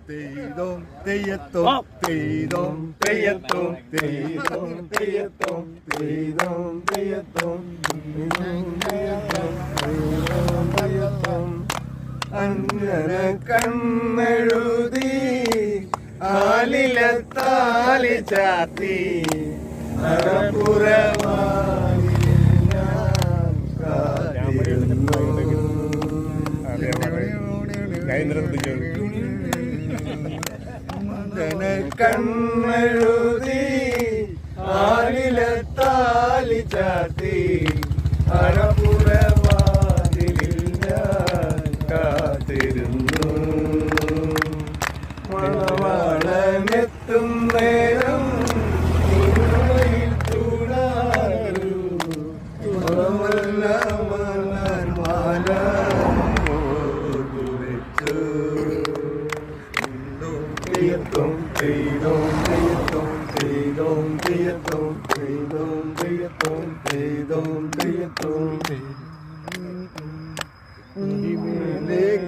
തെയ്യത്തോം തെയ്യത്തോം തെയ്യത്തോം തെയ്യത്തോം തെയ്യത്തോം തെയ്യത്തോം തെയ്യത്തോം തെയ്യത്തോം തെയ്യത്തോം അങ്ങനെ കണ്ണെഴുതി ആലിലത്താലി ചാത്തി കണ്ണെഴുതി ആലിലത്താലി ചാത്തി അറപുറവാതിലിൽ ഞാൻ കാത്തിരുന്നു മണവാളനെത്തും നേരം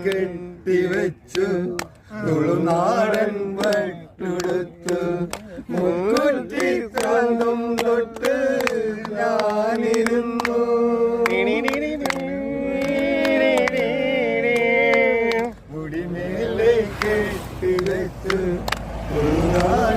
കെട്ടിവെച്ചു തുളുനാടൻ വട്ടുടുത്ത് മുക്കുറ്റി കാന്തും തൊട്ട് ഞാനിരുന്നു മുടിമേലെ കെട്ടിവെച്ചു തുളുനാടൻ